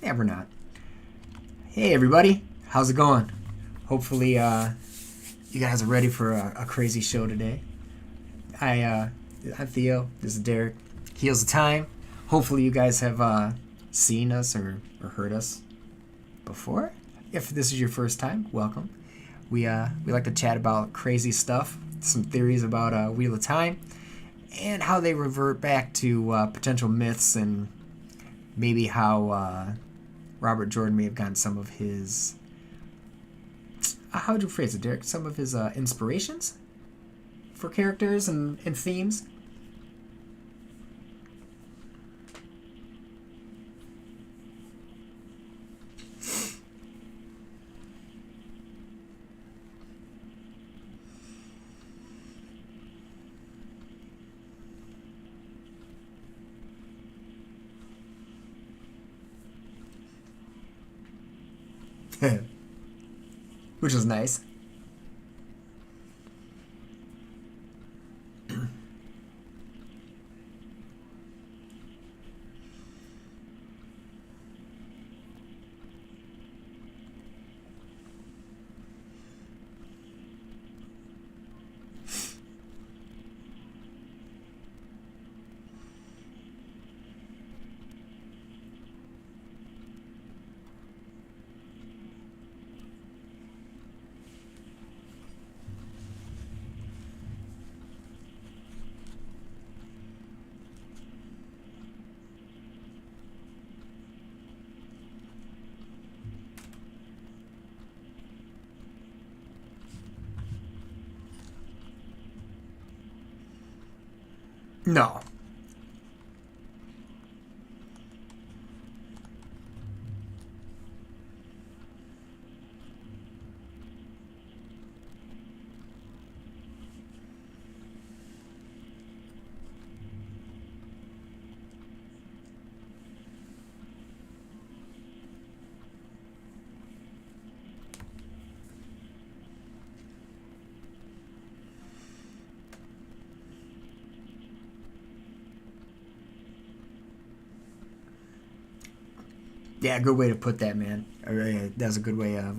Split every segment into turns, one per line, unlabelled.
Yeah, we're not. Hey, everybody. How's it going? Hopefully, you guys are ready for a crazy show today. I'm Theo. This is Derek. Heals of Time. Hopefully, you guys have seen us or heard us before. If this is your first time, welcome. We like to chat about crazy stuff, some theories about Wheel of Time, and how they revert back to potential myths and maybe how Robert Jordan may have gotten some of his, how would you phrase it, Derek? Some of his inspirations for characters and themes. Which is nice. No. Yeah, good way to put that, man. That's a good way of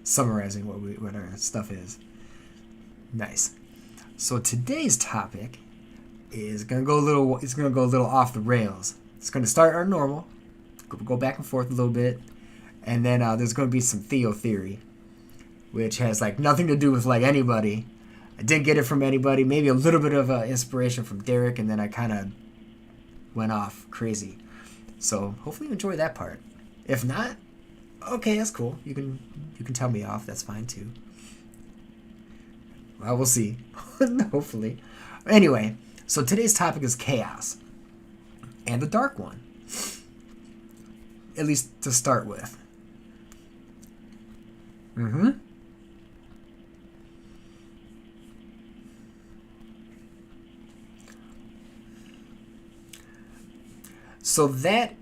summarizing what our stuff is. Nice. So today's topic is gonna go a little. It's gonna go a little off the rails. It's gonna start our normal, go back and forth a little bit, and then there's gonna be some Theo theory, which has like nothing to do with like anybody. I didn't get it from anybody. Maybe a little bit of inspiration from Derek, and then I kind of went off crazy. So hopefully you enjoy that part. If not, okay, that's cool. You can tell me off. That's fine too. Well, we'll see. Hopefully. Anyway, so today's topic is chaos and the Dark One. At least to start with. So that,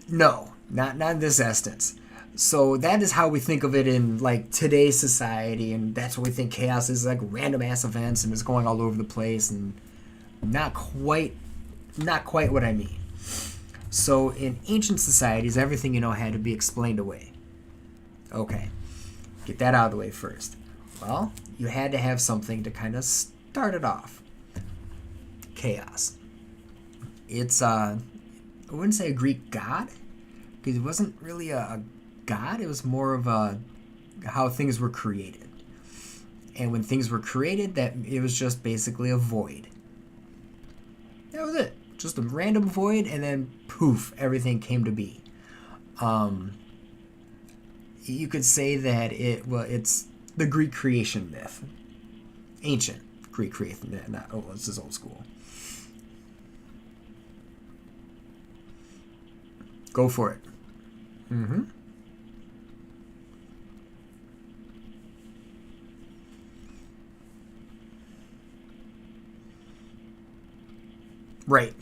no, not in this instance. So that is how we think of it in like today's society, and that's what we think chaos is, like random ass events and it's going all over the place, and not quite what I mean. So in ancient societies, everything had to be explained away. Okay, get that out of the way first. Well, you had to have something to kind of start it off. Chaos. It's I wouldn't say a Greek god, because it wasn't really a god. It was more of how things were created. And when things were created, that it was just basically a void. That was it. Just a random void, and then poof, everything came to be. You could say that it's the Greek creation myth. Ancient Greek creation myth. This is old school. Go for it. Right.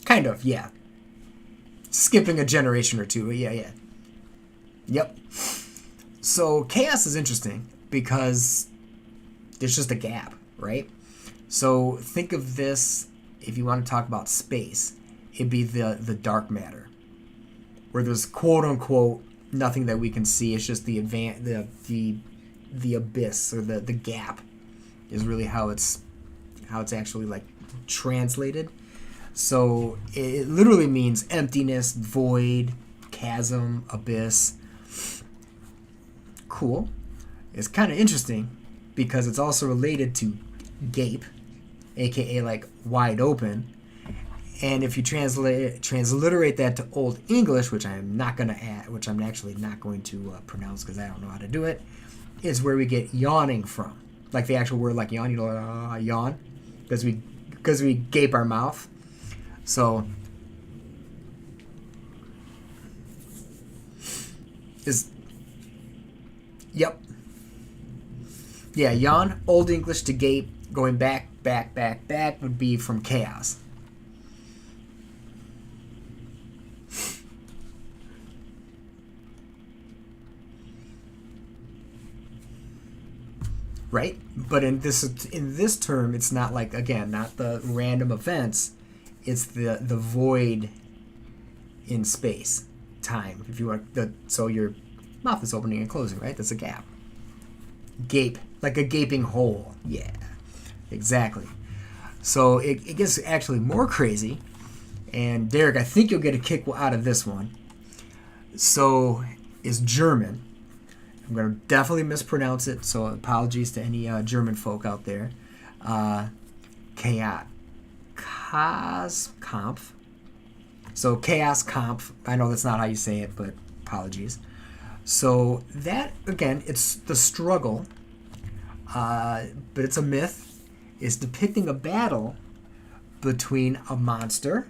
Kind of, yeah. Skipping a generation or two, yeah. Yep. So chaos is interesting. because there's just a gap, right? So think of this, if you want to talk about space, it'd be the dark matter, where there's quote unquote nothing that we can see. It's just the abyss, or the gap is really how it's actually like translated. So it literally means emptiness, void, chasm, abyss. Cool. It's kind of interesting because it's also related to gape, aka like wide open. And if you transliterate that to Old English, which I'm actually not going to pronounce because I don't know how to do it, is where we get yawning from. Like the actual word, like yawn, yawn, because we gape our mouth. So yep, yeah, yawn. Old English to gape, going back would be from chaos. Right? But in this term, it's not like, again, not the random events. It's the void in space, time. If you want so your mouth is opening and closing, right? That's a gap. Gape, like a gaping hole. Yeah, exactly. So it gets actually more crazy. And Derek, I think you'll get a kick out of this one. So is German. I'm going to definitely mispronounce it, so apologies to any German folk out there. Chaos Kampf. So Chaos Kampf. I know that's not how you say it, but apologies. So that, again, it's the struggle, but it's a myth. It's depicting a battle between a monster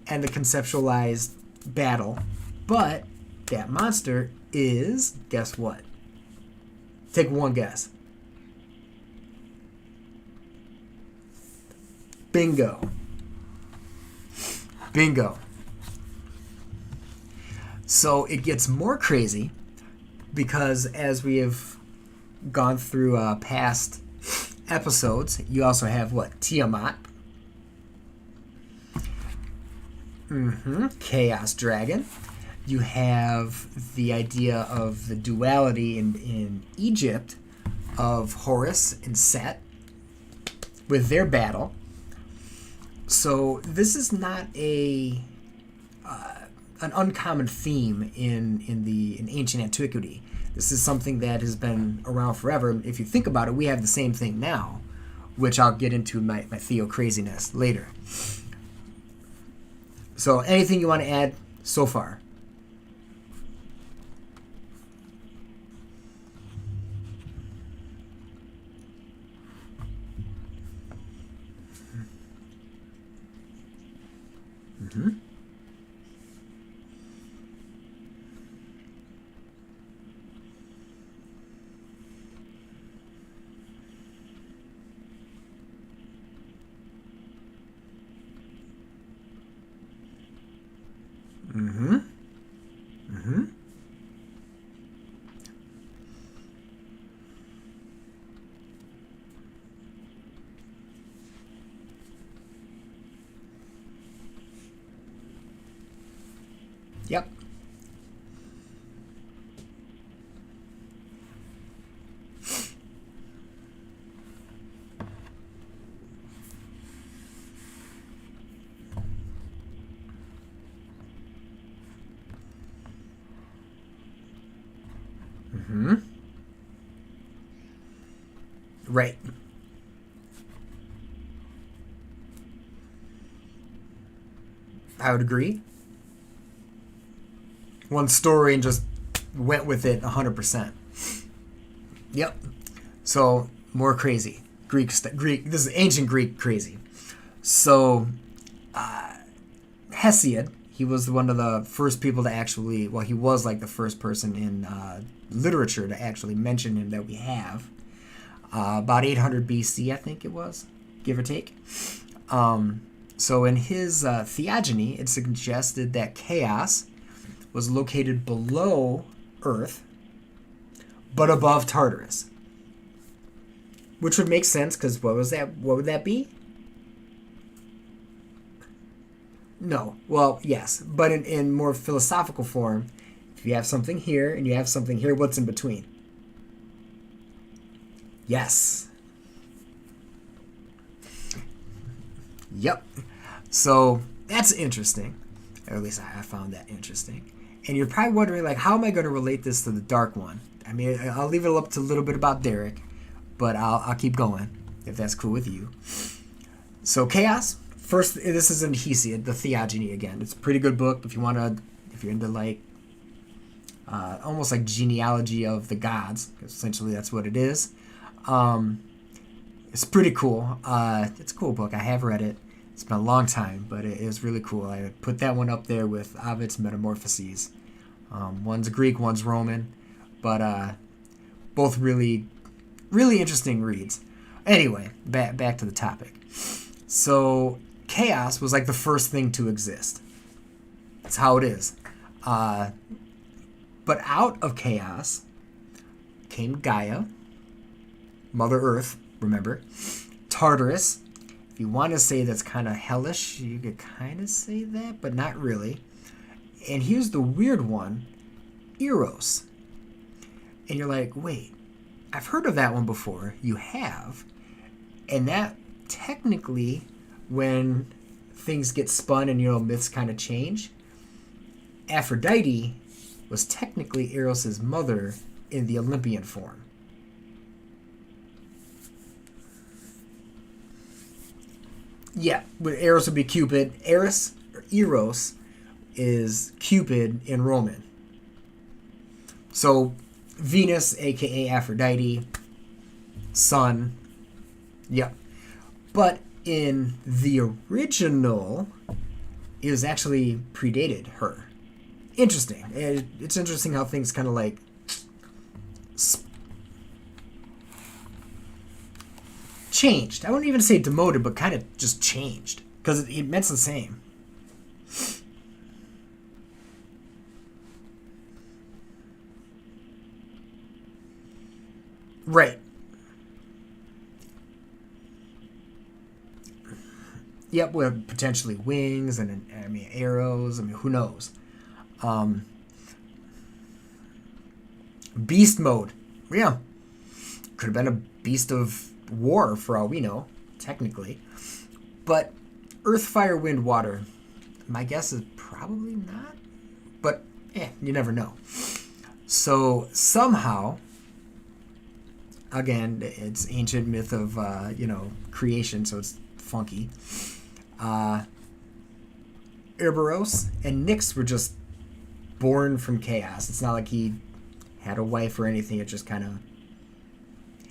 and the conceptualized battle, but that monster is, guess what? Take one guess. Bingo. So it gets more crazy because as we have gone through past episodes, you also have what? Tiamat. Chaos Dragon. You have the idea of the duality in Egypt of Horus and Set with their battle. So this is not an uncommon theme in ancient antiquity. This is something that has been around forever. If you think about it, we have the same thing now, which I'll get into my Theo craziness later. So anything you want to add so far? Yep. Right. I would agree. One story and just went with it 100%. Yep. So more crazy. Greek. This is ancient Greek crazy. So Hesiod, he was one of the first people to actually, well, he was like the first person in literature to actually mention him that we have. About 800 BC, I think it was, give or take. So in his Theogony, it suggested that chaos was located below Earth, but above Tartarus. Which would make sense, because what was that? What would that be? No. Well, yes. But in more philosophical form, if you have something here and you have something here, what's in between? Yes. Yep. So that's interesting. Or at least I found that interesting. And you're probably wondering, like, how am I going to relate this to the Dark One? I mean, I'll leave it up to a little bit about Derek, but I'll keep going, if that's cool with you. So Chaos, first, this is in Hesiod, the Theogony again. It's a pretty good book if you're into, like, almost like genealogy of the gods. Essentially, that's what it is. It's pretty cool. It's a cool book. I have read it. It's been a long time, but it is really cool. I put that one up there with Ovid's Metamorphoses. One's Greek, one's Roman, but both really, really interesting reads. Anyway, back to the topic. So chaos was like the first thing to exist. That's how it is. But out of chaos came Gaia, Mother Earth, remember, Tartarus. If you want to say that's kind of hellish, you could kind of say that, but not really. And here's the weird one, Eros. And you're like, wait, I've heard of that one before. You have. And that technically, when things get spun and, myths kind of change, Aphrodite was technically Eros' mother in the Olympian form. Yeah, but Eros would be Cupid. Eros is Cupid in Roman. So Venus, aka Aphrodite, Sun. Yeah. But in the original, it was actually predated her. Interesting. It's interesting how things kind of like changed. I wouldn't even say demoted, but kind of just changed. Because it meant the same. Right. Yep, with potentially wings and arrows. Who knows? Beast mode. Yeah. Could have been a beast of war for all we know, technically. But earth, fire, wind, water. My guess is probably not. But, you never know. So, somehow, again, it's ancient myth of, creation, so it's funky. Ouroboros and Nyx were just born from chaos. It's not like he had a wife or anything. It just kind of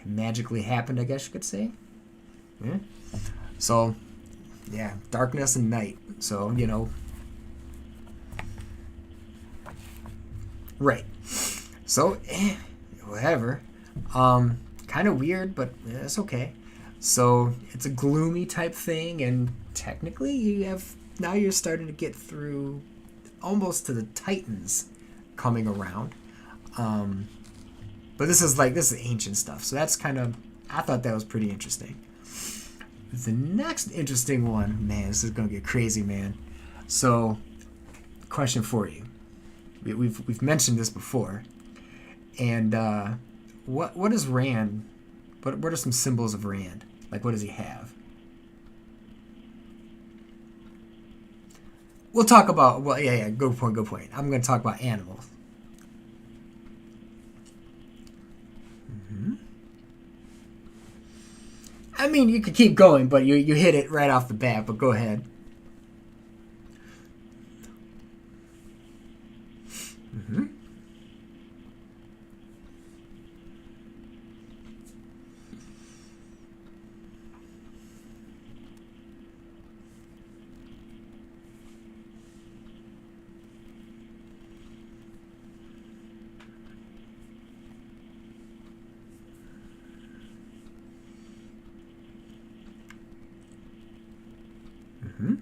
magically happened, I guess you could say. Yeah. So, yeah, darkness and night. So, right. So, whatever. Kind of weird, but it's okay. So, it's a gloomy type thing, and technically you're starting to get through almost to the Titans coming around. But this is ancient stuff. So that's I thought that was pretty interesting. The next interesting one, man, this is going to get crazy, man. So, question for you. We've mentioned this before. And what is Rand? What are some symbols of Rand? Like, what does he have? We'll talk about, good point. I'm going to talk about animals. You could keep going, but you hit it right off the bat, but go ahead. Mm-hmm. Mm-hmm.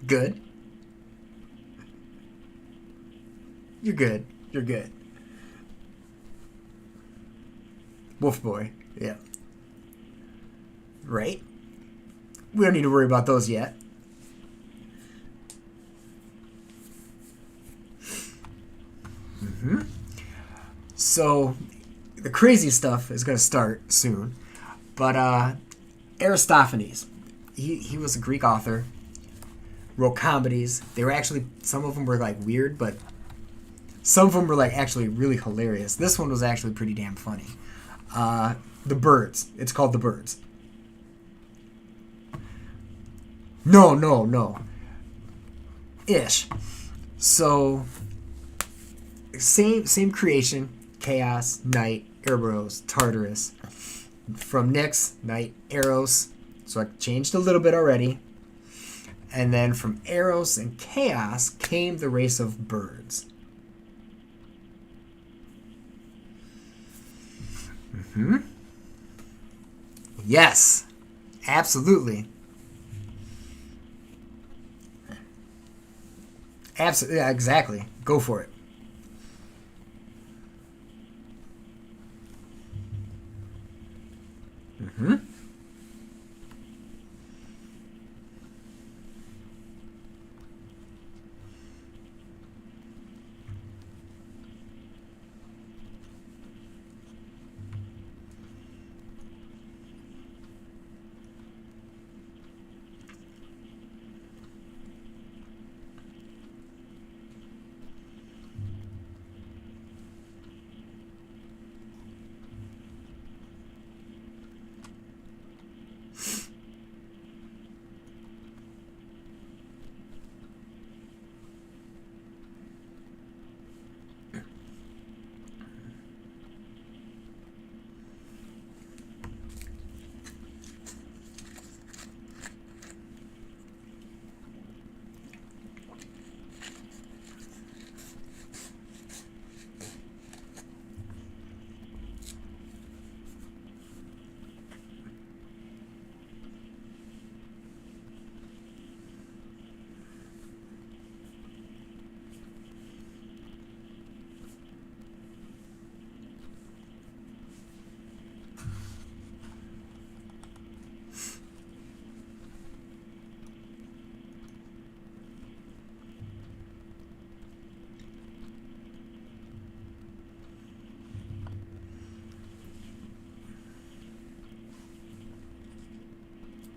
Good. You're good. You're good. Wolf Boy. Yeah. Right? We don't need to worry about those yet. So, the crazy stuff is going to start soon. But Aristophanes, he was a Greek author, wrote comedies. They were actually, some of them were like weird, but some of them were like actually really hilarious. This one was actually pretty damn funny. The Birds. It's called The Birds. No. Ish. So, same creation. Chaos, Night, Eros, Tartarus. From Nyx, Night, Eros. So I changed a little bit already. And then from Eros and Chaos came the race of birds. Yes. Absolutely. Absolutely. Yeah, exactly. Go for it.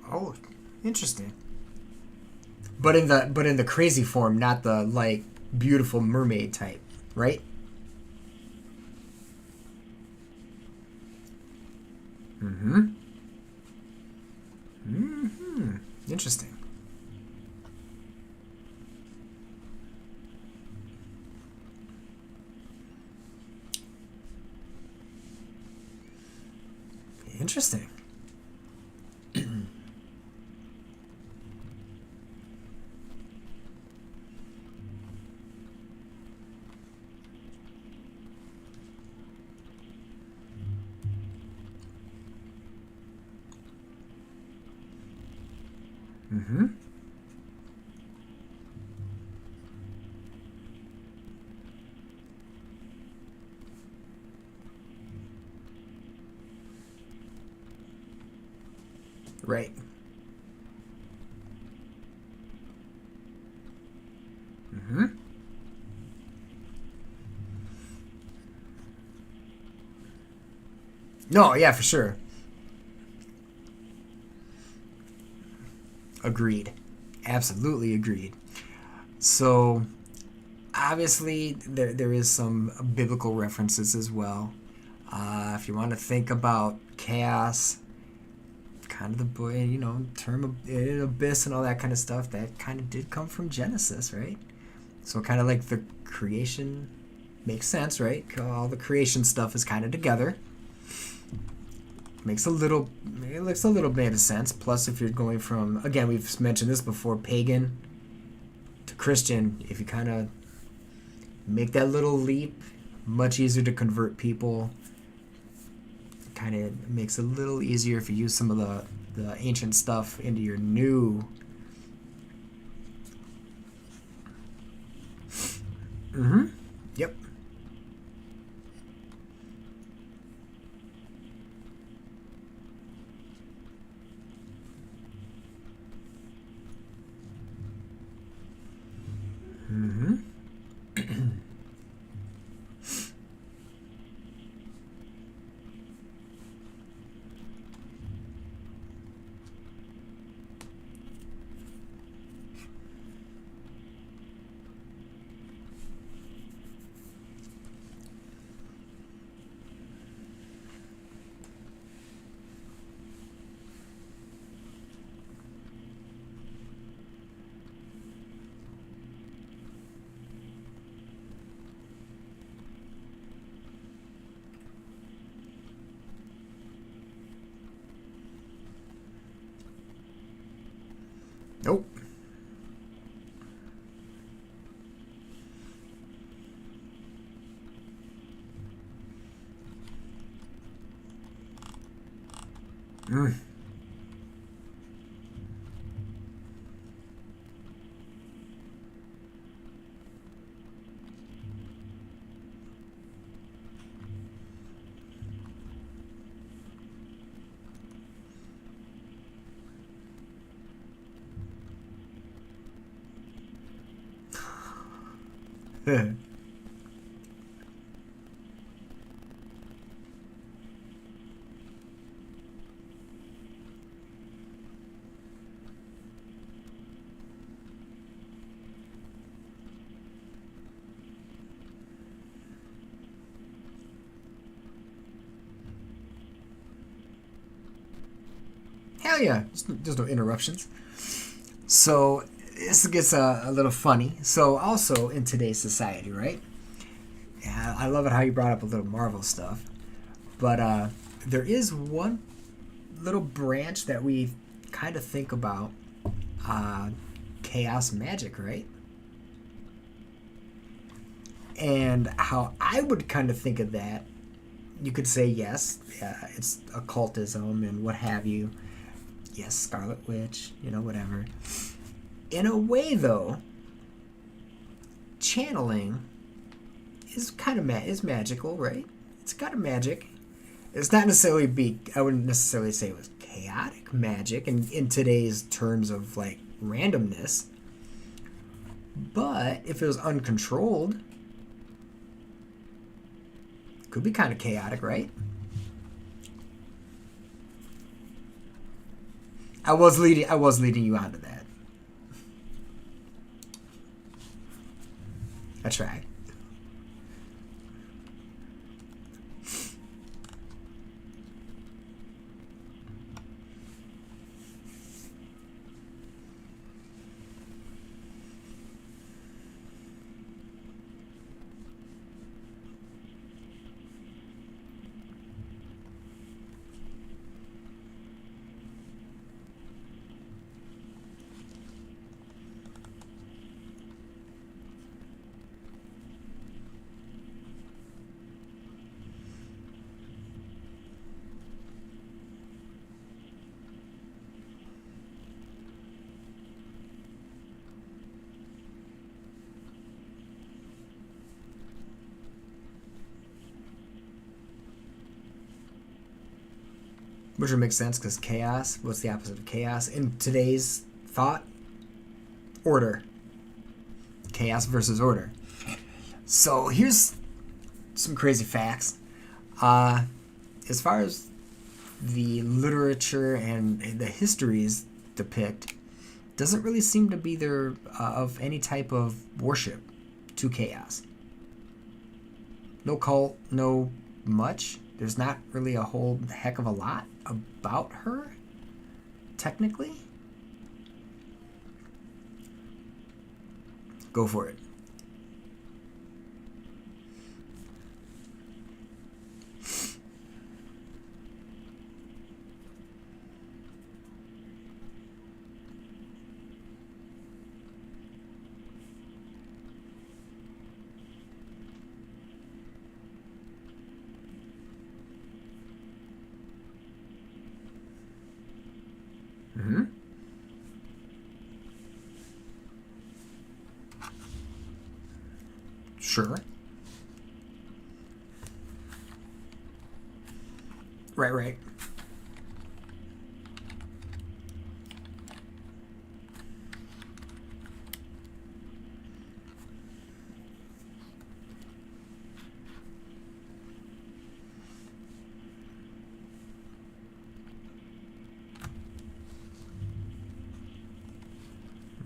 Oh, interesting. But in the crazy form, not the like beautiful mermaid type, right? Interesting. Interesting. Right. No, yeah, for sure. Agreed. Absolutely agreed. So obviously there is some biblical references as well. If you want to think about chaos, kind of the term of abyss and all that kind of stuff, that kind of did come from Genesis, right? So kind of like the creation makes sense, right? All the creation stuff is kind of together. It makes a little bit of sense. Plus, if you're going from, again, we've mentioned this before, pagan to Christian, if you kind of make that little leap, much easier to convert people. Kind of makes it a little easier if you use some of the ancient stuff into your new Mm-hmm. Yep. Mm-hmm. Nope. Mm. Hell yeah. There's no interruptions. So this gets a little funny. So also in today's society, right? Yeah, I love it how you brought up a little Marvel stuff. But there is one little branch that we kind of think about, uh, chaos magic, right? And how I would kind of think of that, you could say yes, it's occultism and what have you. Yes, Scarlet Witch, whatever. In a way, though, channeling is kind of is magical, right? It's kind of magic. It's not necessarily I wouldn't necessarily say it was chaotic magic in today's terms of like randomness. But if it was uncontrolled, could be kind of chaotic, right? I was leading you onto that. I tried. Which would make sense because chaos. What's the opposite of chaos in today's thought? Order. Chaos versus order. So here's some crazy facts. Uh, as far as the literature and the histories depict, doesn't really seem to be there of any type of worship to chaos. No cult, no much. There's not really a whole heck of a lot about her, technically. Go for it. Mm-hmm. Sure. Right, right.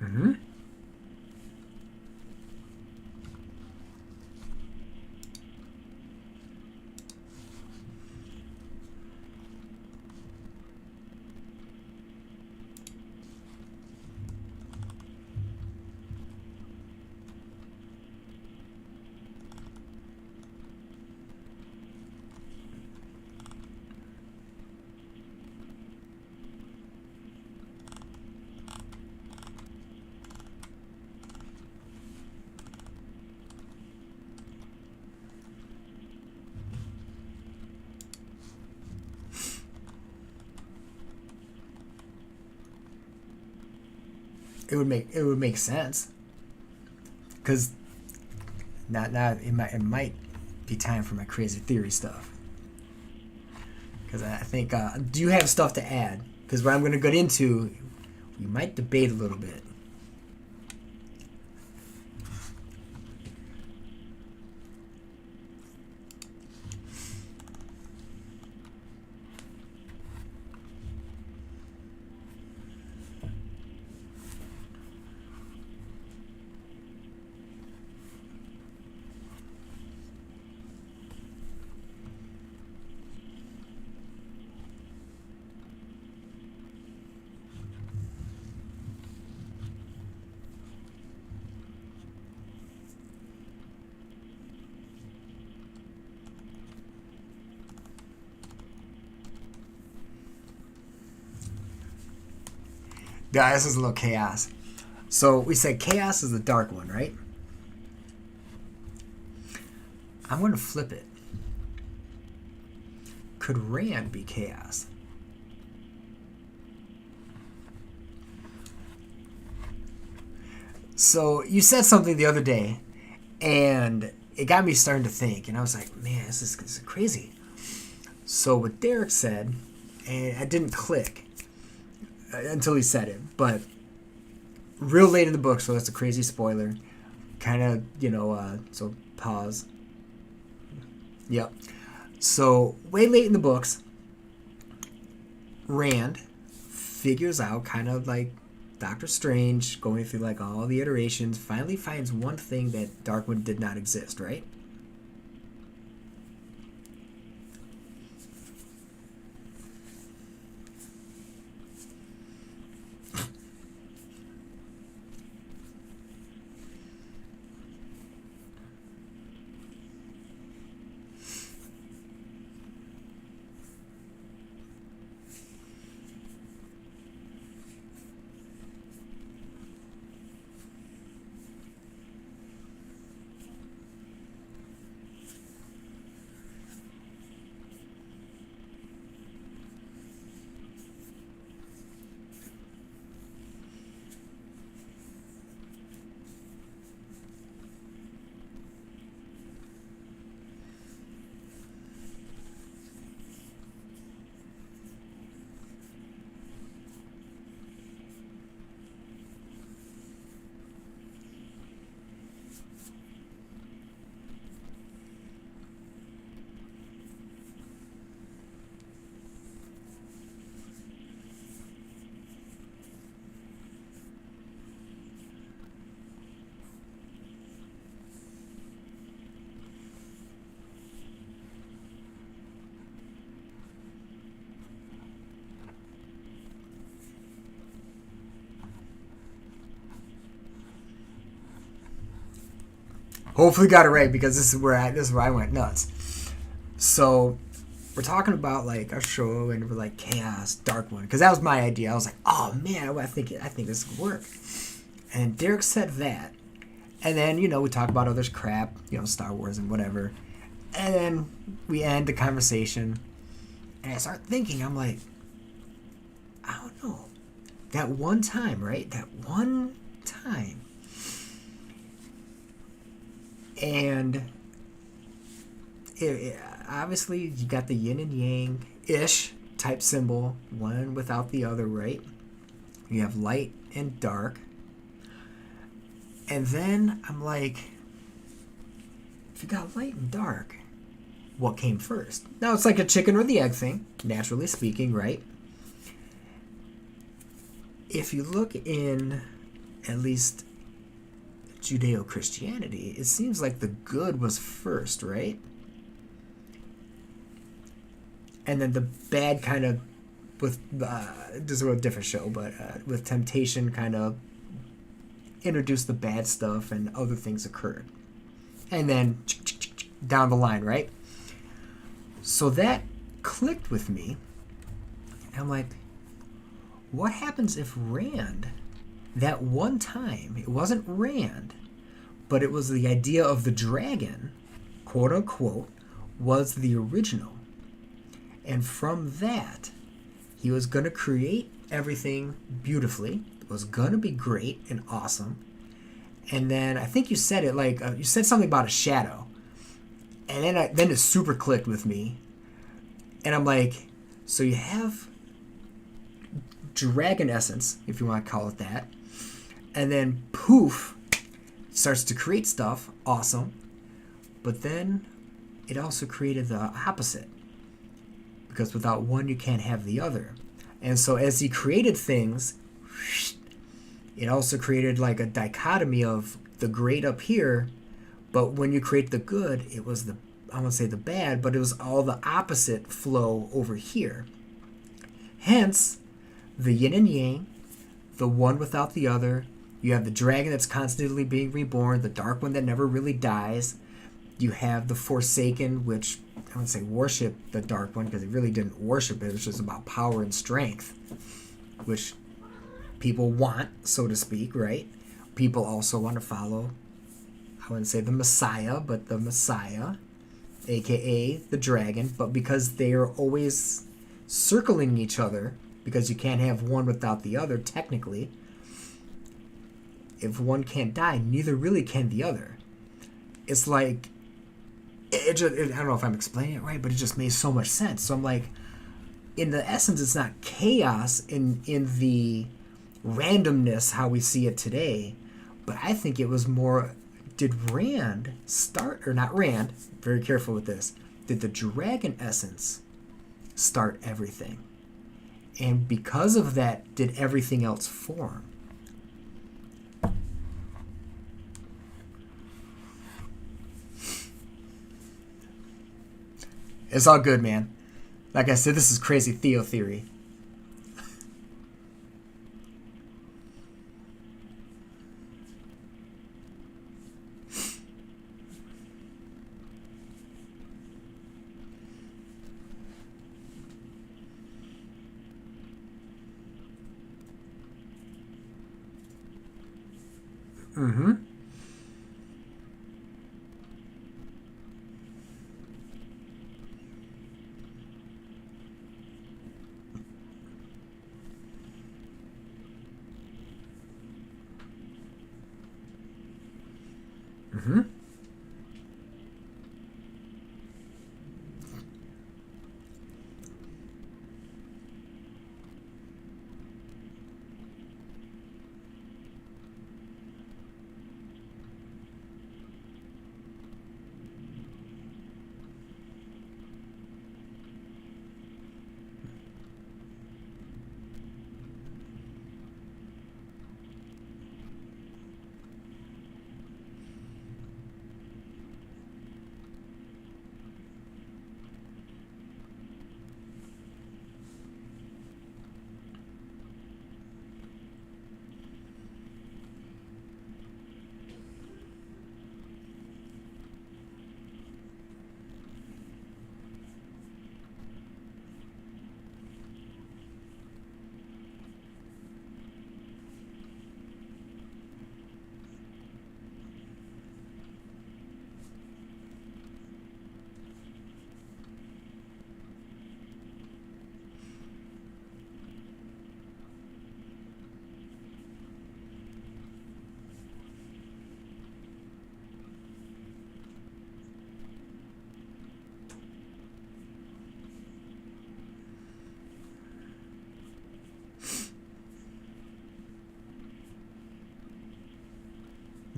Mm-hmm. It would make sense, because not it might be time for my crazy theory stuff, because I think do you have stuff to add? Because what I'm going to get into, we might debate a little bit. Yeah, this is a little chaos. So we said chaos is the dark one, right? I'm going to flip it. Could Rand be chaos? So you said something the other day, and it got me starting to think, and I was like, man, this is crazy. So what Derek said, and it didn't click until he said it, but real late in the book, so that's a crazy spoiler. Kind of, so pause. Yep. So way late in the books, Rand figures out, kind of like Doctor Strange, going through like all the iterations, finally finds one thing that Darkwood did not exist, right? Hopefully got it right, because this is where I went nuts. So we're talking about like a show, and we're like chaos, dark one, because that was my idea. I was like, oh man, I think this could work. And Derek said that, and then we talk about other crap, Star Wars and whatever, and then we end the conversation, and I start thinking, I'm like, I don't know, that one time, right? That one time And obviously, you got the yin and yang ish type symbol, one without the other, right? You have light and dark. And then I'm like, if you got light and dark, what came first? Now it's like a chicken or the egg thing, naturally speaking, right? If you look in at least Judeo-Christianity, it seems like the good was first, right? And then the bad kind of, with this is a different show, but with temptation kind of introduced the bad stuff and other things occurred. And then down the line, right? So that clicked with me. And I'm like, what happens if Rand, that one time, it wasn't Rand, but it was the idea of the dragon, quote unquote, was the original. And from that, he was going to create everything beautifully. It was going to be great and awesome. And then I think you said it like, you said something about a shadow. And then it super clicked with me. And I'm like, so you have dragon essence, if you want to call it that. And then poof, starts to create stuff. Awesome. But then it also created the opposite. Because without one, you can't have the other. And so as he created things, it also created like a dichotomy of the great up here, but when you create the good, it was the, I won't say the bad, but it was all the opposite flow over here. Hence, the yin and yang, the one without the other. You have the dragon that's constantly being reborn, the dark one that never really dies. You have the Forsaken, which I wouldn't say worship the Dark One, because it really didn't worship it. It was just about power and strength, which people want, so to speak, right? People also want to follow, I wouldn't say the Messiah, but the Messiah, a.k.a. the dragon. But because they are always circling each other, because you can't have one without the other, technically, if one can't die, neither really can the other. It's like, I don't know if I'm explaining it right, but it just made so much sense. So I'm like, in the essence, it's not chaos in the randomness how we see it today, but I think it was more, did Rand start, or not Rand, very careful with this, did the dragon essence start everything? And because of that, did everything else form? It's all good, man. Like I said, this is crazy Theo theory. Mm-hmm. Mm-hmm.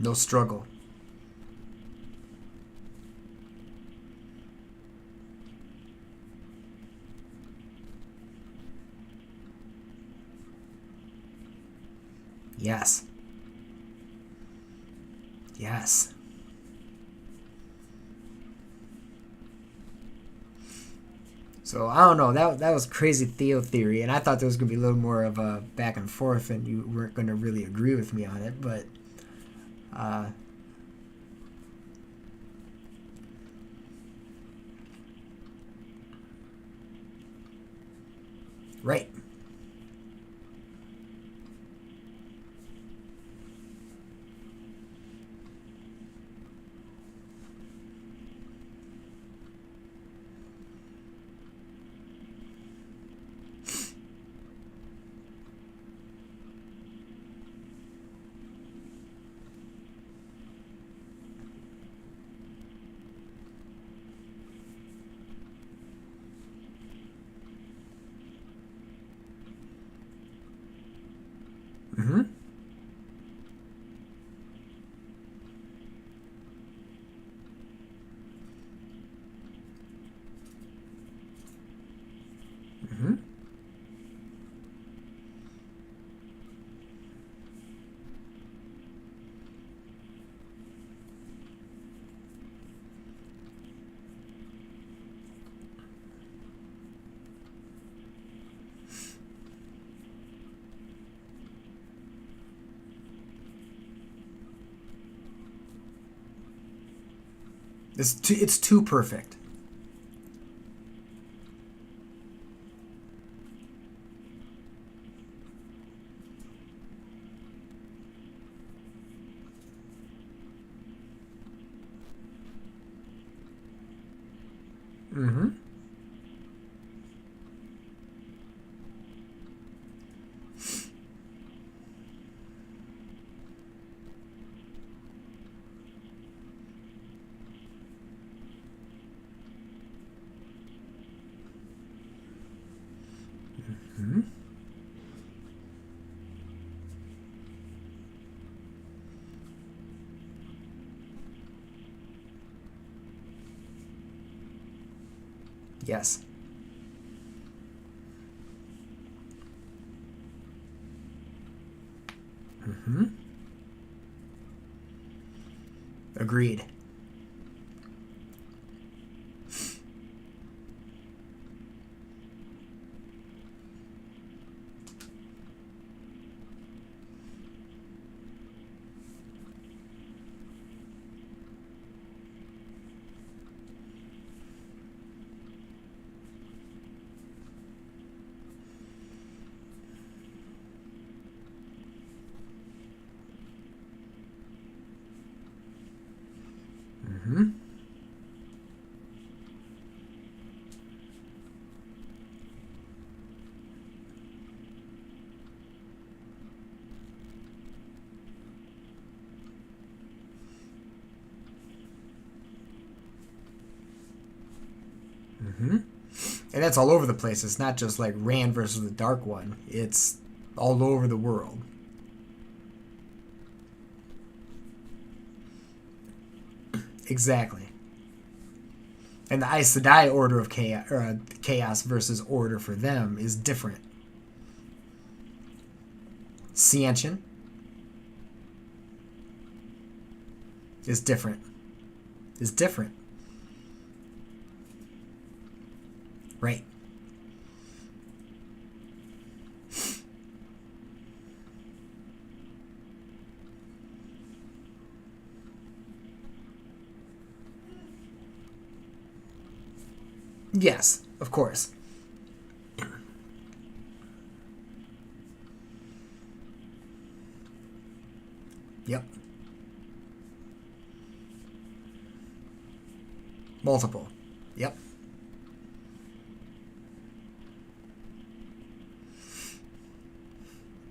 No struggle. Yes. Yes. So I don't know. That was crazy Theo theory, and I thought there was gonna be a little more of a back and forth, and you weren't gonna really agree with me on it. But uh, right. Mm-hmm. Mm-hmm. It's too perfect. Mm-hmm. Mm-hmm. Yes. Mm-hmm. Agreed. Mm-hmm. Mm-hmm. And that's all over the place. It's not just like Rand versus the Dark One. It's all over the world. Exactly. And the Aes Sedai order of chaos versus order for them is different. Seanchan is different. Is different. Right. Yes, of course. Yep. Multiple. Yep.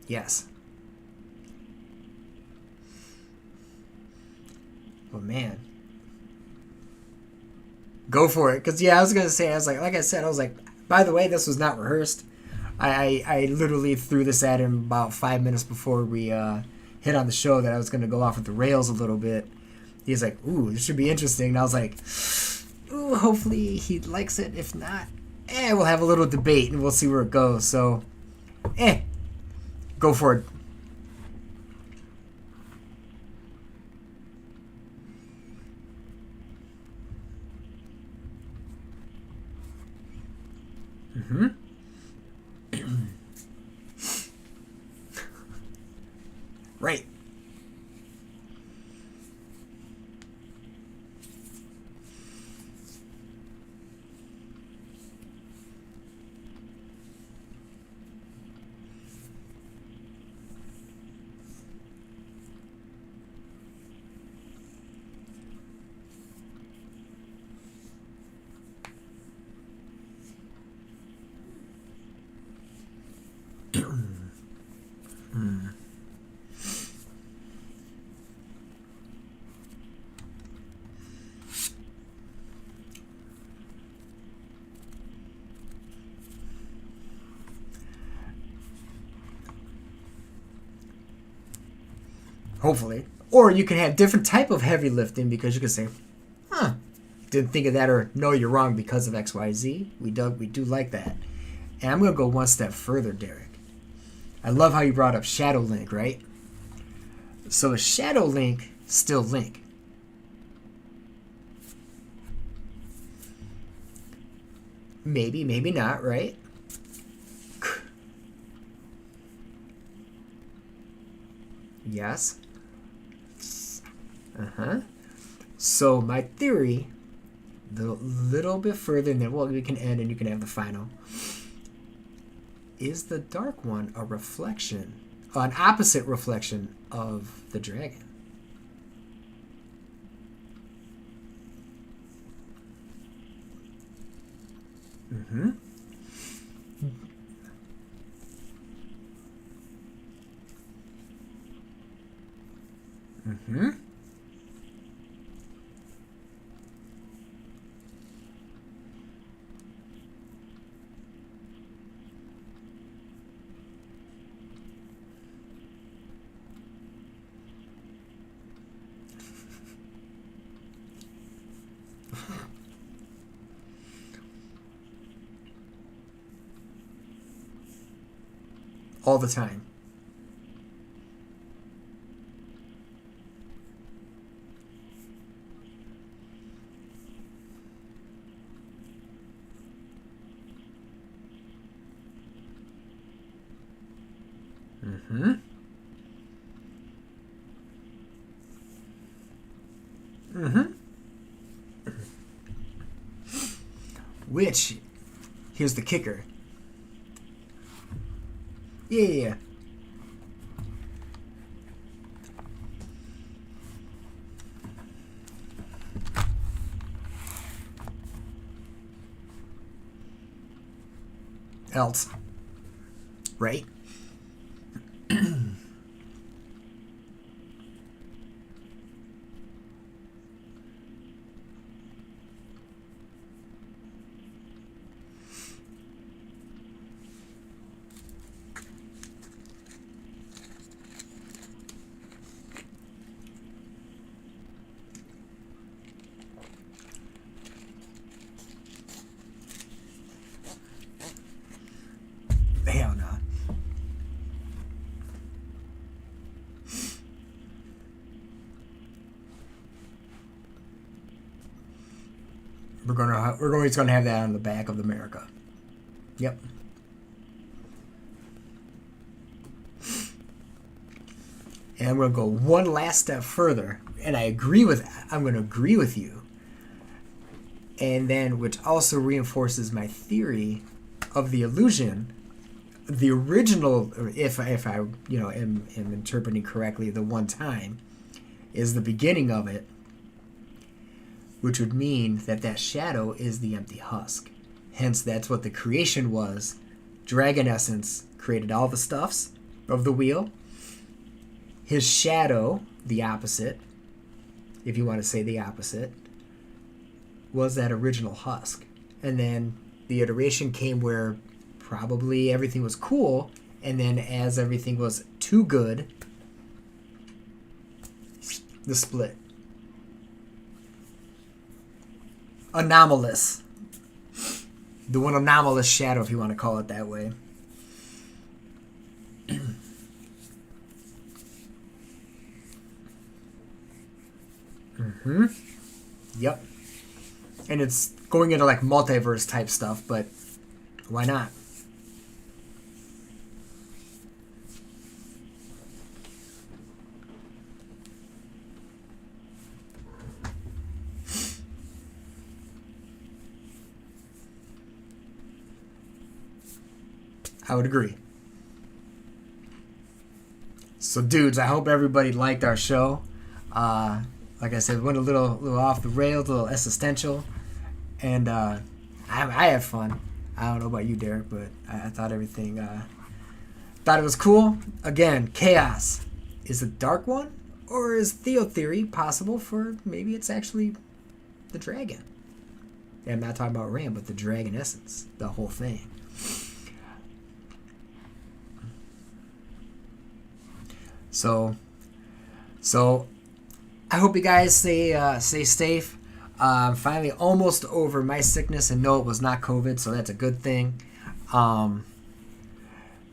Yes. Oh man. Go for it. Cause yeah, I was gonna say, like I said, I was like, by the way, this was not rehearsed. I literally threw this at him about 5 minutes before we hit on the show that I was going to go off with the rails a little bit. He's like, ooh, this should be interesting. And I was like, ooh, hopefully he likes it. If not, we'll have a little debate and we'll see where it goes. So, go for it. Mm-hmm. Right. Hopefully. Or you can have different type of heavy lifting because you can say, didn't think of that, or no, you're wrong because of XYZ. We do like that. And I'm going to go one step further, Derek. I love how you brought up Shadow Link, right? So is Shadow Link still Link? Maybe, maybe not, right? Yes. So my theory, a little bit further, and then we can end and you can have the final. Is the Dark One a reflection, an opposite reflection of the dragon? Mm-hmm. Mm-hmm. All the time. Mm-hmm. Mm-hmm. Which, here's the kicker. Yeah. Else. Right? Hell no. We're always gonna have that on the back of America. Yep. And I'm gonna go one last step further, and I'm gonna agree with you. And then, which also reinforces my theory of the illusion, the original, if I am interpreting correctly, the one time is the beginning of it, which would mean that shadow is the empty husk. Hence, that's what the creation was. Dragon Essence created all the stuffs of the wheel. His shadow, the opposite, if you want to say the opposite, was that original husk. And then the iteration came where probably everything was cool, and then as everything was too good, The split. Anomalous. The one anomalous shadow, if you want to call it that way. Mm-hmm. Yep. And it's going into like multiverse type stuff, but why not? I would agree. So, dudes, I hope everybody liked our show. Like I said, went a little off the rails, a little existential, and I had fun. I don't know about you, Derek, but I thought everything. Thought it was cool. Again, chaos is a dark one, or is Theo theory possible for maybe it's actually the dragon? And I'm not talking about Ram, but the dragon essence, the whole thing. So I hope you guys stay safe. I'm finally almost over my sickness, and no, it was not COVID, so that's a good thing. But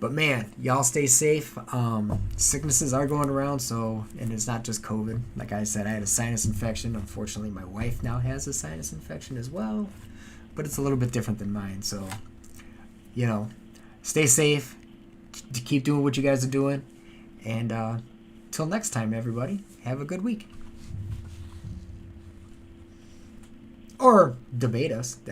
man, y'all stay safe. Sicknesses are going around, and it's not just COVID. Like I said, I had a sinus infection. Unfortunately, my wife now has a sinus infection as well, but it's a little bit different than mine. So, stay safe. Keep doing what you guys are doing. And till next time, everybody, have a good week. Or debate us. That's